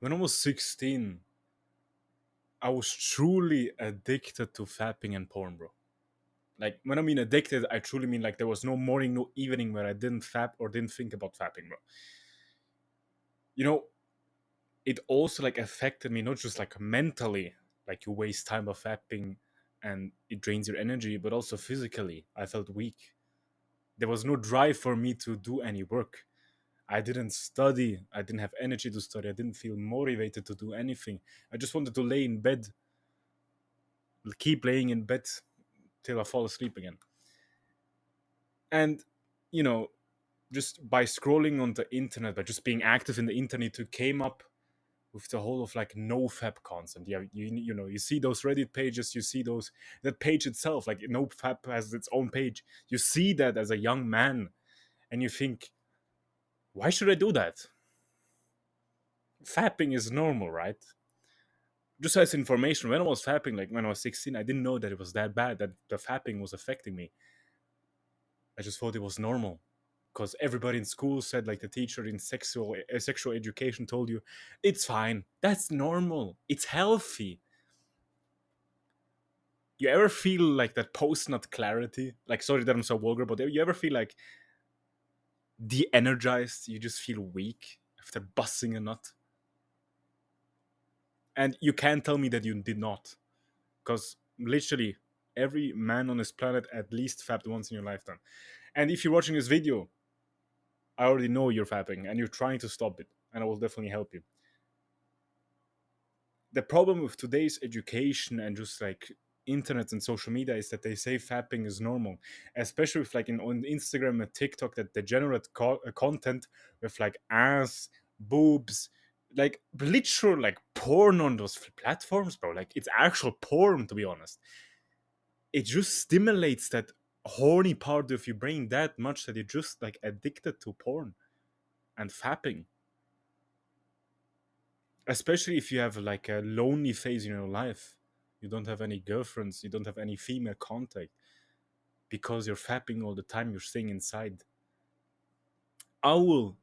When I was 16, I was truly addicted to fapping and porn, bro. Like, when I mean addicted, I truly mean like there was no morning, no evening where I didn't fap or didn't think about fapping, bro. You know, it also like affected me, not just like mentally, like you waste time of fapping and it drains your energy, but also physically. I felt weak. There was no drive for me to do any work. I didn't study. I didn't have energy to study. I didn't feel motivated to do anything. I just wanted to lay in bed, keep laying in bed till I fall asleep again. And, you know, just by scrolling on the internet, by just being active in the internet, it came up with the whole of like NoFap concept. Yeah, you know, you see those Reddit pages, you see those that page itself, like NoFap has its own page. You see that as a young man, and you think, why should I do that? Fapping is normal, right? Just as information, when I was fapping, like when I was 16, I didn't know that it was that bad, that the fapping was affecting me. I just thought it was normal. Because everybody in school said, like the teacher in sexual education told you, it's fine, that's normal, it's healthy. You ever feel like that post-nut clarity? Like, sorry that I'm so vulgar, but you ever feel like de-energized? You just feel weak after busting a nut? And you can't tell me that you did not. Because literally, every man on this planet at least fapped once in your lifetime. And if you're watching this video, I already know you're fapping and you're trying to stop it. And I will definitely help you. The problem with today's education and just like internet and social media is that they say fapping is normal, especially with like on Instagram and TikTok, that they generate content with like ass, boobs, like literal like porn on those platforms, bro. Like, it's actual porn, to be honest. It just stimulates that horny part of your brain that much that you're just like addicted to porn and fapping. Especially if you have like a lonely phase in your life, you don't have any girlfriends, you don't have any female contact because you're fapping all the time, you're staying inside. I will.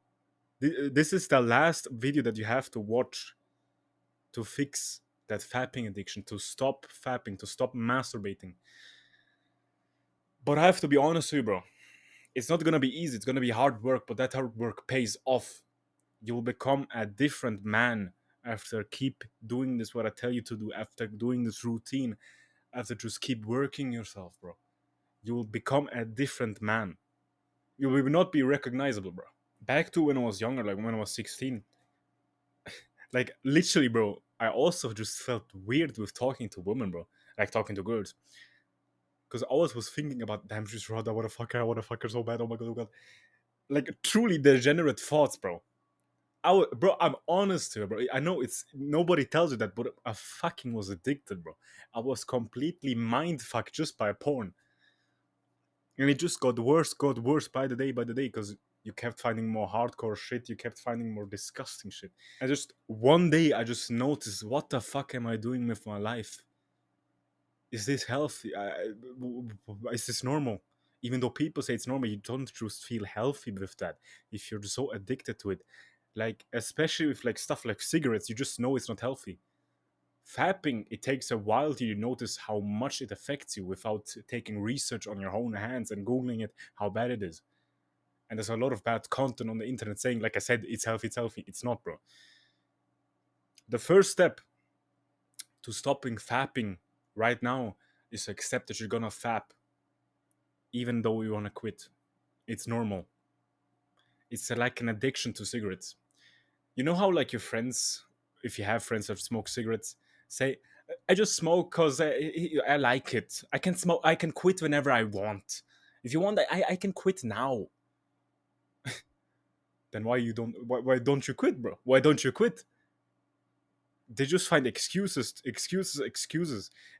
This is the last video that you have to watch to fix that fapping addiction, to stop fapping, to stop masturbating. But I have to be honest with you, bro. It's not gonna be easy. It's gonna be hard work, but that hard work pays off. You will become a different man after keep doing this, what I tell you to do, after doing this routine, after just keep working yourself, bro. You will become a different man. You will not be recognizable, bro. Back to when I was younger, like when I was 16, like literally, bro, I also just felt weird with talking to women, bro. Like talking to girls. Because I always was thinking about, damn, she's Rhoda, what a fucker, I want to fuck her so bad, oh my god, oh god. Like truly degenerate thoughts, bro. Bro, I'm honest here, bro. I know it's nobody tells you that, but I fucking was addicted, bro. I was completely mind fucked just by porn. And it just got worse by the day, because you kept finding more hardcore shit, you kept finding more disgusting shit. And just one day I just noticed, what the fuck am I doing with my life? Is this healthy? Is this normal? Even though people say it's normal, you don't just feel healthy with that if you're so addicted to it. Like, especially with like stuff like cigarettes, you just know it's not healthy. Fapping, it takes a while till you notice how much it affects you without taking research on your own hands and googling it, how bad it is. And there's a lot of bad content on the internet saying, like I said, it's healthy, it's healthy. It's not, bro. The first step to stopping fapping right now is to accept that you're gonna fap, even though you wanna quit. It's normal. It's like an addiction to cigarettes. You know how like your friends, if you have friends that smoke cigarettes, say, I just smoke because I like it. I can smoke, I can quit whenever I want. If you want, I can quit now. Then why don't you quit, bro? Why don't you quit? They just find excuses.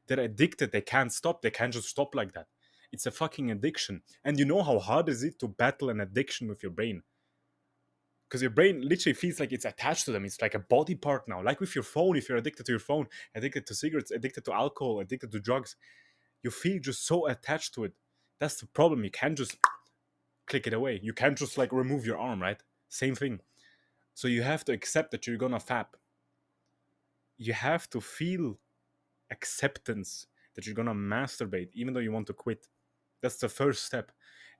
They're addicted, they can't stop, they can't just stop like that. It's a fucking addiction. And you know how hard is it to battle an addiction with your brain? Because your brain literally feels like it's attached to them. It's like a body part now. Like with your phone, if you're addicted to your phone, addicted to cigarettes, addicted to alcohol, addicted to drugs, you feel just so attached to it. That's the problem. You can't just click it away. You can't just like remove your arm, right? Same thing. So you have to accept that you're gonna fap. you have to feel acceptance that you're gonna masturbate, even though you want to quit. That's the first step.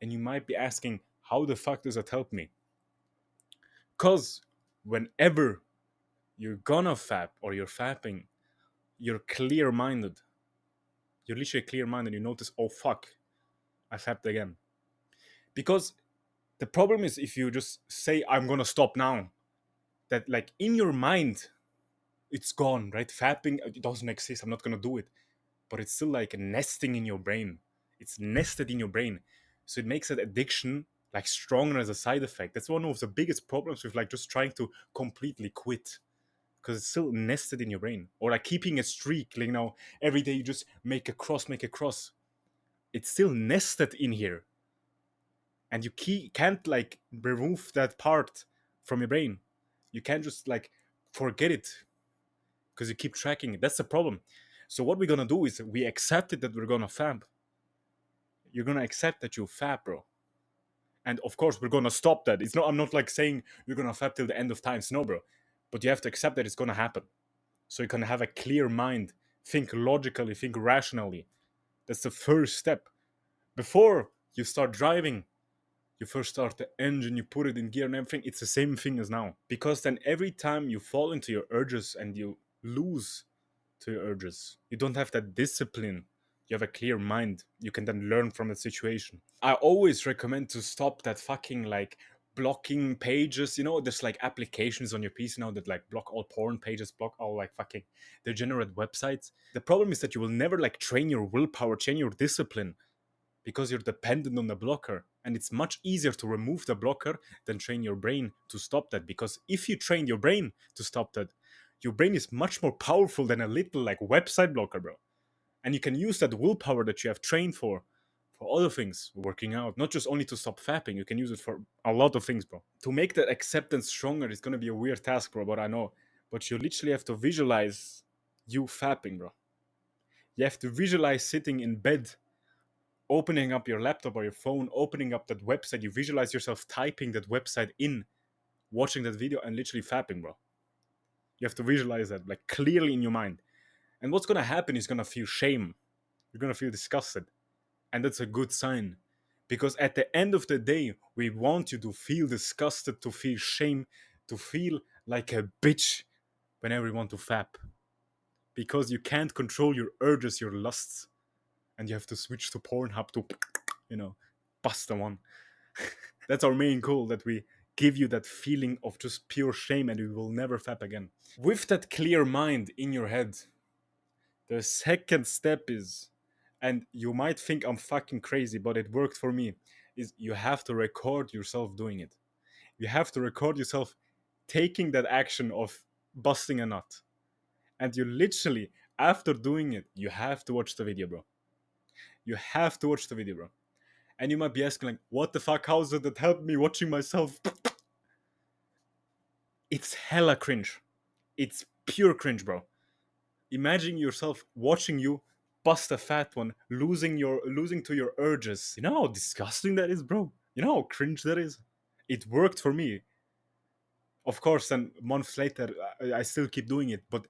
And you might be asking, how the fuck does that help me? Because whenever you're gonna fap or you're fapping, you're clear minded. You're literally clear minded. You notice, oh fuck, I fapped again. Because the problem is if you just say, I'm gonna stop now, that like in your mind, it's gone, right? Fapping, it doesn't exist. I'm not gonna do it. But it's still like nesting in your brain. It's nested in your brain. So it makes that addiction like stronger as a side effect. That's one of the biggest problems with like just trying to completely quit, because it's still nested in your brain. Or like keeping a streak, like, every day you just make a cross, make a cross. It's still nested in here. And you can't like remove that part from your brain. You can't just like forget it because you keep tracking it. That's the problem. So what we're gonna do is we accepted that we're gonna fab. You're gonna accept that you fab, bro. And of course we're gonna stop that. It's not I'm not like saying you're gonna fab till the end of times, no, bro. But you have to accept that it's gonna happen. So you can have a clear mind, think logically, think rationally. That's the first step. Before you start driving, you first start the engine, you put it in gear and everything. It's the same thing as now. Because then every time you fall into your urges and you lose to your urges, you don't have that discipline. You have a clear mind. You can then learn from the situation. I always recommend to stop that fucking like blocking pages. There's like applications on your PC now that like block all porn pages, block all like fucking degenerate websites. The problem is that you will never like train your willpower, train your discipline, because you're dependent on the blocker. And it's much easier to remove the blocker than train your brain to stop that. Because if you train your brain to stop that, your brain is much more powerful than a little like website blocker, bro. And you can use that willpower that you have trained for other things, working out, not just only to stop fapping. You can use it for a lot of things, bro. To make that acceptance stronger, it's gonna be a weird task, bro, but I know. But you literally have to visualize you fapping, bro. You have to visualize sitting in bed, opening up your laptop or your phone, opening up that website. You visualize yourself typing that website in, watching that video, and literally fapping, bro. You have to visualize that like clearly in your mind. And what's gonna happen is gonna feel shame. You're gonna feel disgusted. And that's a good sign. Because at the end of the day, we want you to feel disgusted, to feel shame, to feel like a bitch whenever you want to fap. Because you can't control your urges, your lusts. And you have to switch to Pornhub to, bust the one. That's our main goal, that we give you that feeling of just pure shame and you will never fap again. With that clear mind in your head, the second step is, and you might think I'm fucking crazy, but it worked for me, is you have to record yourself doing it. You have to record yourself taking that action of busting a nut. And you literally, after doing it, you have to watch the video, bro. You have to watch the video, bro. And you might be asking, like, what the fuck? How did that help me watching myself? It's hella cringe. It's pure cringe, bro. Imagine yourself watching you bust a fat one, losing to your urges. You know how disgusting that is, bro? You know how cringe that is? It worked for me. Of course, then months later, I still keep doing it, but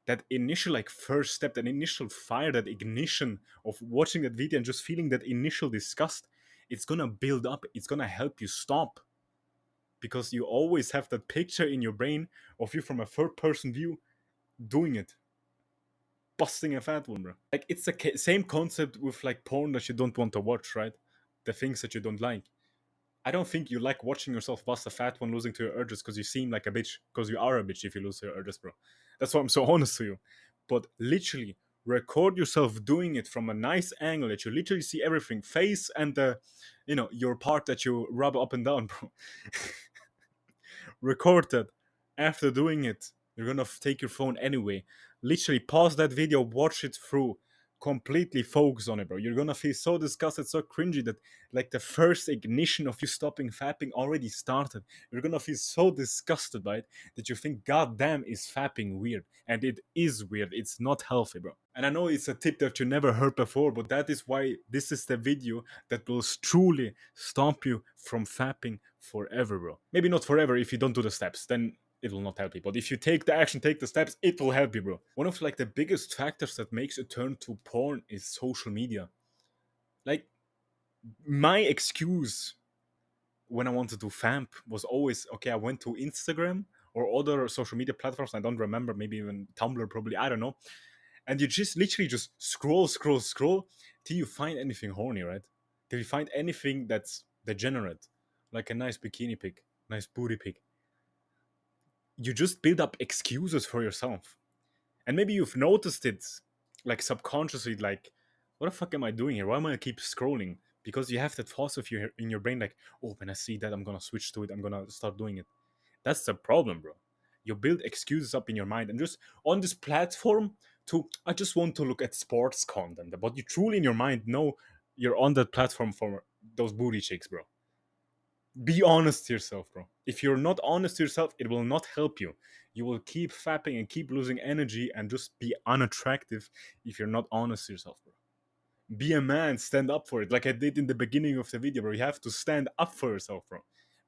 that initial like first step, that initial fire, that ignition of watching that video and just feeling that initial disgust, it's gonna build up. It's gonna help you stop, because you always have that picture in your brain of you from a third person view doing it, busting a fat one, bro. Like, it's the same concept with like porn that you don't want to watch, right? The things that you don't like. I don't think you like watching yourself bust a fat one losing to your urges because you seem like a bitch, because you are a bitch if you lose to your urges, bro. That's why I'm so honest to you. But literally, record yourself doing it from a nice angle that you literally see everything, face and the, your part that you rub up and down, bro. Record that. After doing it, you're gonna take your phone anyway. Literally pause that video, watch it through, completely focus on it, bro. You're gonna feel so disgusted, so cringy that like the first ignition of you stopping fapping already started. You're gonna feel so disgusted by it that you think, God damn, is fapping weird. And it is weird. It's not healthy, bro. And I know it's a tip that you never heard before, but that is why this is the video that will truly stop you from fapping forever, bro. Maybe not forever if you don't do the steps. Then it will not help you. But if you take the action, take the steps, it will help you, bro. One of like the biggest factors that makes a turn to porn is social media. Like my excuse when I wanted to vamp was always okay. I went to Instagram or other social media platforms. I don't remember, maybe even Tumblr, probably. I don't know. And you just literally just scroll, scroll, scroll till you find anything horny, right? Till you find anything that's degenerate, like a nice bikini pic, nice booty pic. You just build up excuses for yourself, and maybe you've noticed it, like subconsciously, like, what the fuck am I doing here? Why am I keep scrolling? Because you have that thought of your in your brain, like, oh, when I see that, I'm gonna switch to it. I'm gonna start doing it. That's the problem, bro. You build excuses up in your mind, and just on this platform, to I just want to look at sports content, but you truly in your mind know you're on that platform for those booty chicks, bro. Be honest to yourself, bro. If you're not honest to yourself, it will not help you. You will keep fapping and keep losing energy and just be unattractive if you're not honest to yourself, bro. Be a man, stand up for it. Like I did in the beginning of the video, bro. You have to stand up for yourself, bro.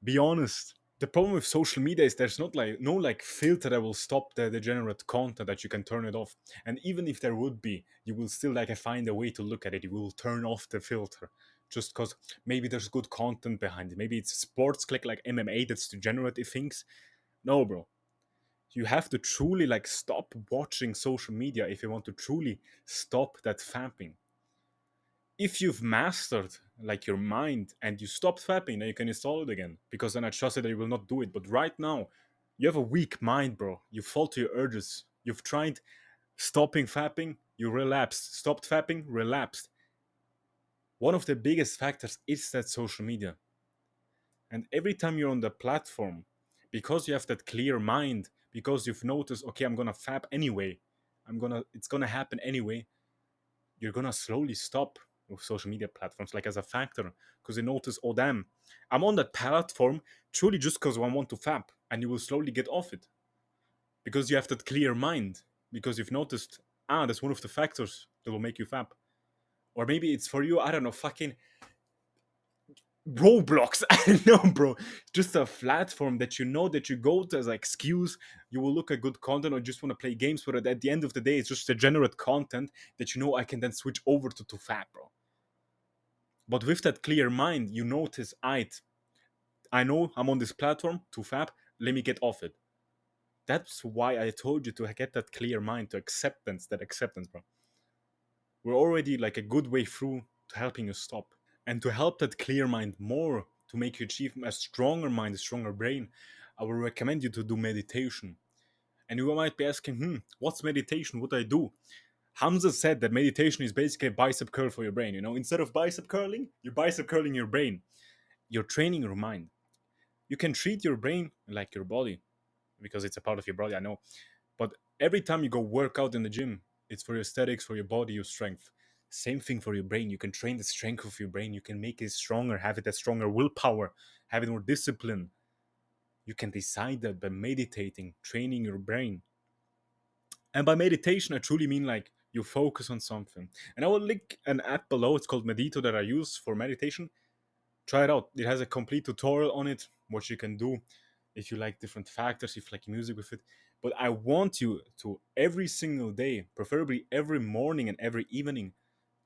Be honest. The problem with social media is there's not like no like filter that will stop the degenerate content that you can turn it off. And even if there would be, you will still like find a way to look at it. You will turn off the filter just because maybe there's good content behind it. Maybe it's sports click like MMA that's degenerate things. No, bro. You have to truly like stop watching social media if you want to truly stop that fapping. If you've mastered like your mind and you stopped fapping, then you can install it again. Because then I trusted that you will not do it. But right now, you have a weak mind, bro. You fall to your urges. You've tried stopping fapping, you relapsed. Stopped fapping, relapsed. One of the biggest factors is that social media. And every time you're on the platform, because you have that clear mind, because you've noticed, okay, I'm gonna fap anyway. It's gonna happen anyway. You're gonna slowly stop with social media platforms like as a factor because you notice, oh damn, I'm on that platform truly just because I want to fap, and you will slowly get off it because you have that clear mind, because you've noticed, that's one of the factors that will make you fap. Or maybe it's for you, I don't know, fucking Roblox. I don't know, bro. Just a platform that you know that you go to as an excuse. You will look at good content or just want to play games, but at the end of the day, it's just degenerate content that you know I can then switch over to fap, bro. But with that clear mind, you notice, I know I'm on this platform to fap, let me get off it. That's why I told you to get that clear mind, to that acceptance, bro. We're already like a good way through to helping you stop. And to help that clear mind more, to make you achieve a stronger mind, a stronger brain, I will recommend you to do meditation. And you might be asking, what's meditation? What do I do? Hamza said that meditation is basically a bicep curl for your brain. Instead of bicep curling, you're bicep curling your brain. You're training your mind. You can treat your brain like your body because it's a part of your body, I know. But every time you go work out in the gym, it's for your aesthetics, for your body, your strength. Same thing for your brain. You can train the strength of your brain. You can make it stronger, have it a stronger willpower, have it more discipline. You can decide that by meditating, training your brain. And by meditation, I truly mean like you focus on something. And I will link an app below. It's called Medito that I use for meditation. Try it out. It has a complete tutorial on it, what you can do if you like different factors, if you like music with it. But I want you to every single day, preferably every morning and every evening,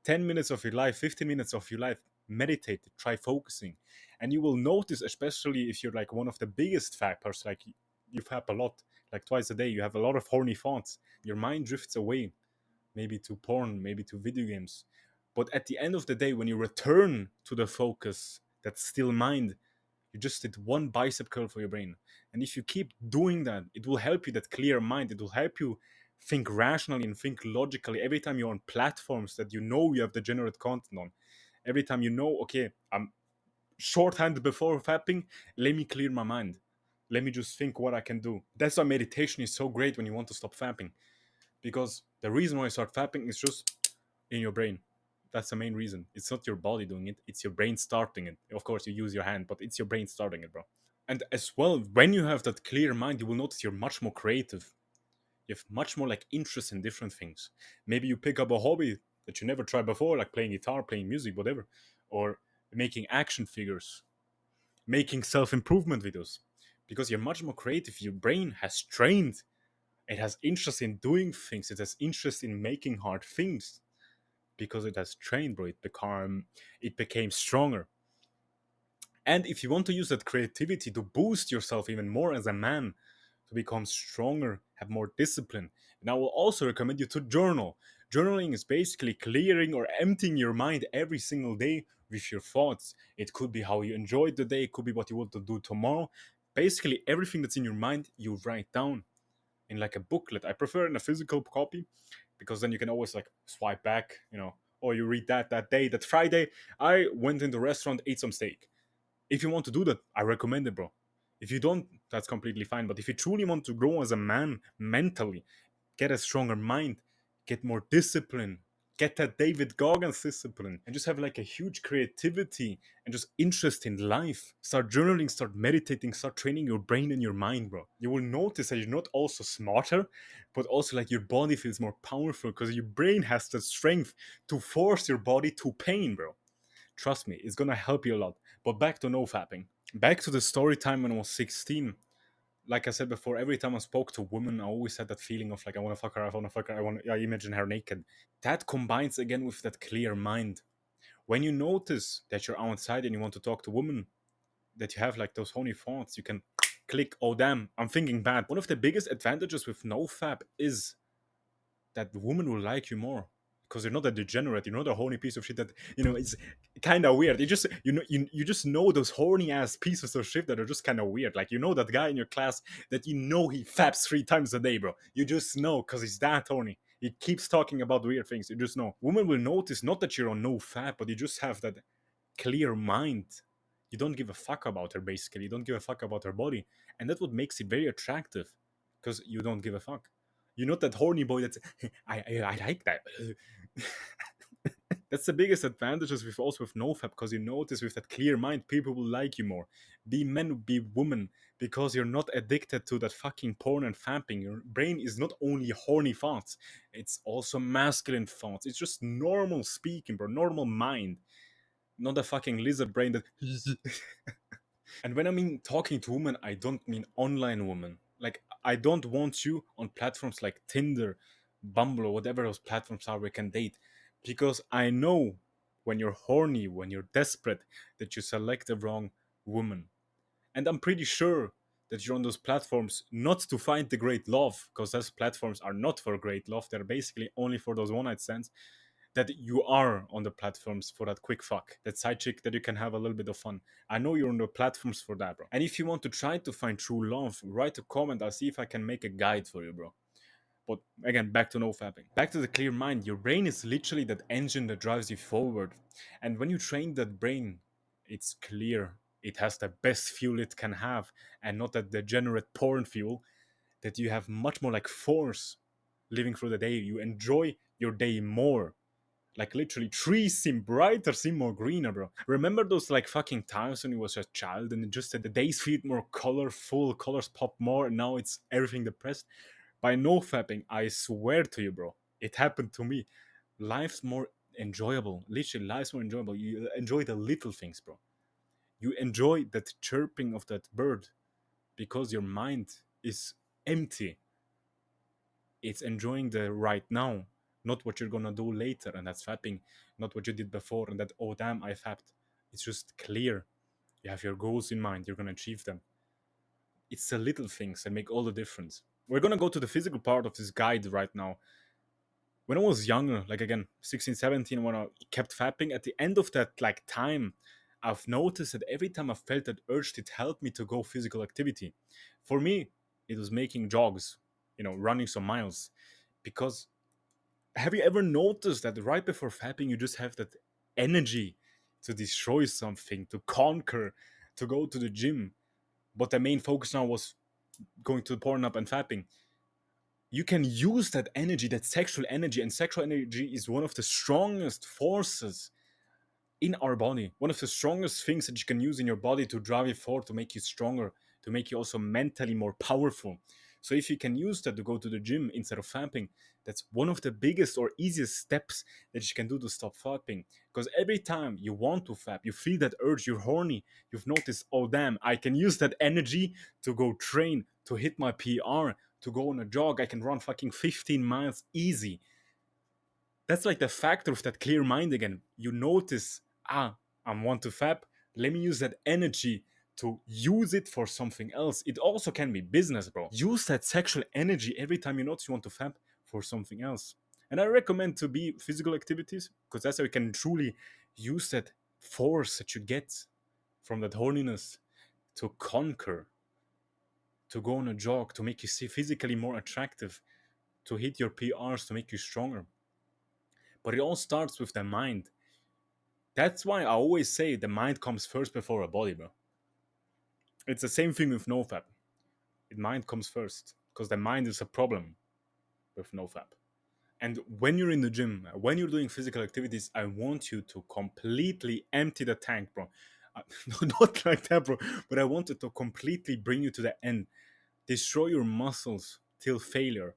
10 minutes of your life, 15 minutes of your life, meditate, try focusing. And you will notice, especially if you're like one of the biggest fappers, like you fap a lot, like twice a day, you have a lot of horny thoughts, your mind drifts away, maybe to porn, maybe to video games. But at the end of the day, when you return to the focus, that still mind, you just did one bicep curl for your brain. And if you keep doing that, it will help you, that clear mind. It will help you think rationally and think logically every time you're on platforms that you know you have degenerate content on. Every time you know, okay, I'm shorthanded before fapping, let me clear my mind. Let me just think what I can do. That's why meditation is so great when you want to stop fapping. Because the reason why you start fapping is just in your brain. That's the main reason. It's not your body doing it, it's your brain starting it. Of course, you use your hand, but it's your brain starting it, bro. And as well, when you have that clear mind, you will notice you're much more creative. You have much more like interest in different things. Maybe you pick up a hobby that you never tried before, like playing guitar, playing music, whatever, or making action figures, making self improvement videos, because you're much more creative. Your brain has trained. It has interest in doing things. It has interest in making hard things because it has trained, bro. It became stronger. And if you want to use that creativity to boost yourself even more as a man, to become stronger, have more discipline, and I will also recommend you to journal. Journaling is basically clearing or emptying your mind every single day with your thoughts. It could be how you enjoyed the day, it could be what you want to do tomorrow. Basically, everything that's in your mind, you write down in like a booklet. I prefer in a physical copy because then you can always like swipe back, or you read that day, that Friday, I went in the restaurant, ate some steak. If you want to do that, I recommend it, bro. If you don't, that's completely fine. But if you truly want to grow as a man mentally, get a stronger mind, get more discipline, get that David Goggins discipline, and just have like a huge creativity and just interest in life. Start journaling, start meditating, start training your brain and your mind, bro. You will notice that you're not also smarter, but also like your body feels more powerful because your brain has the strength to force your body to pain, bro. Trust me, it's gonna help you a lot. But back to no fapping. Back to the story time when I was 16. Like I said before, every time I spoke to women, I always had that feeling of like, I wanna fuck her, I wanna fuck her, I imagine her naked. That combines again with that clear mind. When you notice that you're outside and you want to talk to women, that you have like those horny thoughts, you can click, oh damn, I'm thinking bad. One of the biggest advantages with no fap is that the woman will like you more because you're not a degenerate, you're not a horny piece of shit that it's kind of weird. You just know those horny ass pieces of shit that are just kind of weird. Like that guy in your class that he faps 3 times a day, bro. You just know because he's that horny. He keeps talking about weird things. You just know. Women will notice not that you're on no fap, but you just have that clear mind. You don't give a fuck about her, basically. You don't give a fuck about her body. And that's what makes it very attractive. Because you don't give a fuck. You're not that horny boy that's I like that. That's the biggest advantages with also with NoFap, because you notice with that clear mind, people will like you more. Be men, be women, because you're not addicted to that fucking porn and fapping. Your brain is not only horny thoughts, it's also masculine thoughts. It's just normal speaking, bro, normal mind. Not a fucking lizard brain that and when I mean talking to women, I don't mean online women. Like, I don't want you on platforms like Tinder, Bumble, or whatever those platforms are where you can date. Because I know when you're horny, when you're desperate, that you select the wrong woman. And I'm pretty sure that you're on those platforms not to find the great love, because those platforms are not for great love. They're basically only for those one night stands. That you are on the platforms for that quick fuck, that side chick that you can have a little bit of fun. I know you're on the platforms for that, bro. And if you want to try to find true love, write a comment. I'll see if I can make a guide for you, bro. But again, back to no fapping. Back to the clear mind. Your brain is literally that engine that drives you forward. And when you train that brain, it's clear. It has the best fuel it can have, and not that degenerate porn fuel, that you have much more like force living through the day. You enjoy your day more. Like literally, trees seem brighter, seem more greener, bro. Remember those like fucking times when you was a child and it just said the days feel more colorful, colors pop more, and now it's everything depressed? By no fapping, I swear to you, bro. It happened to me. Life's more enjoyable. Literally, life's more enjoyable. You enjoy the little things, bro. You enjoy that chirping of that bird because your mind is empty. It's enjoying the right now, not what you're gonna do later, and that's fapping, not what you did before, and that, oh damn, I fapped. It's just clear. You have your goals in mind, you're gonna achieve them. It's the little things that make all the difference. We're gonna go to the physical part of this guide right now. When I was younger, like again, 16, 17, when I kept fapping, at the end of that like time, I've noticed that every time I felt that urge, it helped me to go physical activity. For me, it was making jogs, running some miles. Because have you ever noticed that right before fapping, you just have that energy to destroy something, to conquer, to go to the gym? But the main focus now was going to the porn up and fapping. You can use that energy, that sexual energy, and sexual energy is one of the strongest forces in our body. One of the strongest things that you can use in your body to drive you forward, to make you stronger, to make you also mentally more powerful. So if you can use that to go to the gym instead of fapping, that's one of the biggest or easiest steps that you can do to stop fapping. Because every time you want to fap, you feel that urge, you're horny, you've noticed, oh damn, I can use that energy to go train, to hit my PR, to go on a jog, I can run fucking 15 miles easy. That's like the factor of that clear mind again. You notice, I want to fap, let me use that energy to use it for something else. It also can be business, bro. Use that sexual energy every time you notice you want to fap for something else. And I recommend to be physical activities because that's how you can truly use that force that you get from that horniness to conquer, to go on a jog, to make you see physically more attractive, to hit your PRs, to make you stronger. But it all starts with the mind. That's why I always say the mind comes first before a body, bro. It's the same thing with NoFap. The mind comes first because the mind is a problem with NoFap. And when you're in the gym, when you're doing physical activities, I want you to completely empty the tank, bro. Not like that, bro. But I want it to completely bring you to the end. Destroy your muscles till failure.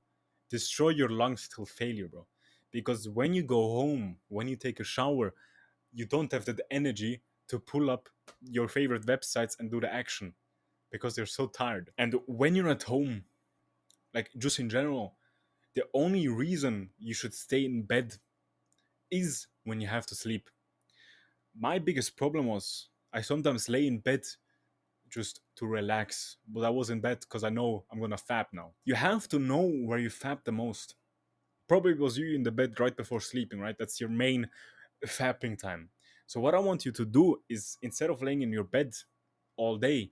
Destroy your lungs till failure, bro. Because when you go home, when you take a shower, you don't have that energy to pull up your favorite websites and do the action because you're so tired. And when you're at home, like just in general, the only reason you should stay in bed is when you have to sleep. My biggest problem was I sometimes lay in bed just to relax, but I was in bed because I know I'm gonna fap now. You have to know where you fap the most. Probably it was you in the bed right before sleeping, right? That's your main fapping time. So what I want you to do is instead of laying in your bed all day,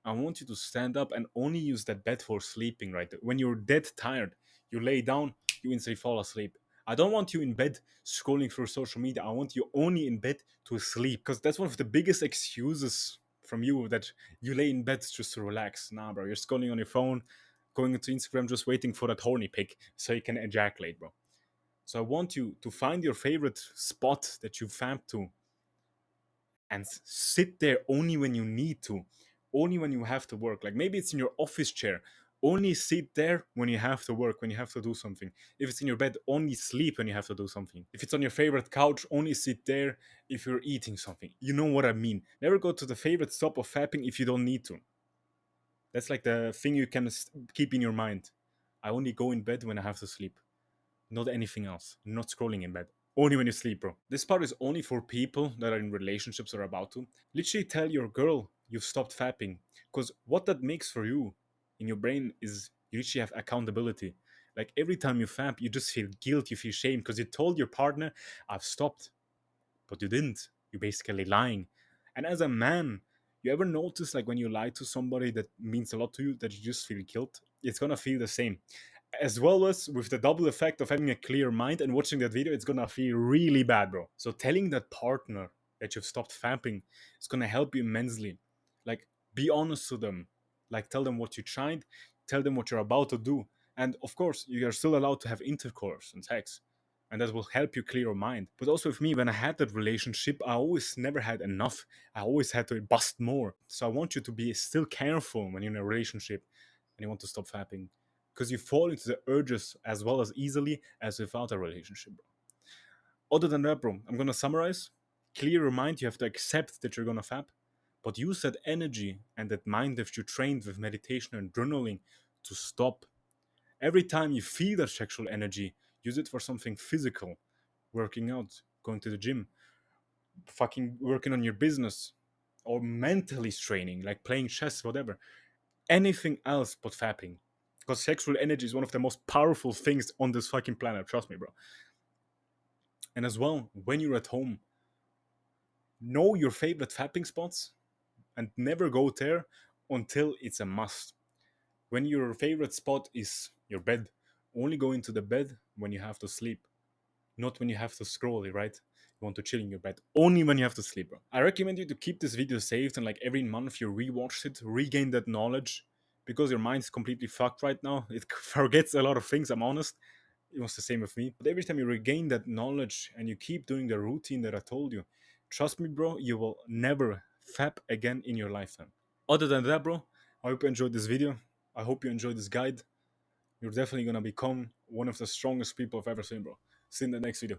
I want you to stand up and only use that bed for sleeping, right? When you're dead tired, you lay down, you instantly fall asleep. I don't want you in bed scrolling through social media. I want you only in bed to sleep because that's one of the biggest excuses from you that you lay in bed just to relax. Nah, bro, you're scrolling on your phone, going into Instagram, just waiting for that horny pic so you can ejaculate, bro. So I want you to find your favorite spot that you vamp to and sit there only when you need to, only when you have to work. Like maybe it's in your office chair. Only sit there when you have to work, when you have to do something. If it's in your bed, only sleep when you have to do something. If it's on your favorite couch, only sit there if you're eating something. You know what I mean. Never go to the favorite stop of fapping if you don't need to. That's like the thing you can keep in your mind. I only go in bed when I have to sleep. Not anything else. Not scrolling in bed. Only when you sleep, bro. This part is only for people that are in relationships or about to. Literally tell your girl you've stopped fapping. Because what that makes for you in your brain is you literally have accountability. Like every time you fap, you just feel guilt, you feel shame because you told your partner, I've stopped. But you didn't. You're basically lying. And as a man, you ever notice like when you lie to somebody that means a lot to you that you just feel guilt? It's gonna feel the same as well as with the double effect of having a clear mind and watching that video, it's gonna feel really bad, bro. So telling that partner that you've stopped fapping is gonna help you immensely. Like, be honest to them. Like, tell them what you tried, tell them what you're about to do. And of course, you are still allowed to have intercourse and sex. And that will help you clear your mind. But also with me, when I had that relationship, I always never had enough. I always had to bust more. So I want you to be still careful when you're in a relationship and you want to stop fapping because you fall into the urges as well as easily as without a relationship, bro. Other than that, bro, I'm gonna summarize. Clear your mind, you have to accept that you're gonna fap, but use that energy and that mind that you trained with meditation and journaling to stop. Every time you feel that sexual energy, use it for something physical, working out, going to the gym, fucking working on your business, or mentally straining, like playing chess, whatever. Anything else but fapping. Because sexual energy is one of the most powerful things on this fucking planet, trust me, bro. And as well, when you're at home, know your favorite fapping spots and never go there until it's a must. When your favorite spot is your bed, only go into the bed when you have to sleep, not when you have to scroll, right? You want to chill in your bed. Only when you have to sleep, bro. I recommend you to keep this video saved and like every month you rewatch it, regain that knowledge. Because your mind's completely fucked right now. It forgets a lot of things, I'm honest. It was the same with me. But every time you regain that knowledge and you keep doing the routine that I told you, trust me, bro, you will never fap again in your lifetime. Other than that, bro, I hope you enjoyed this video. I hope you enjoyed this guide. You're definitely gonna become one of the strongest people I've ever seen, bro. See you in the next video.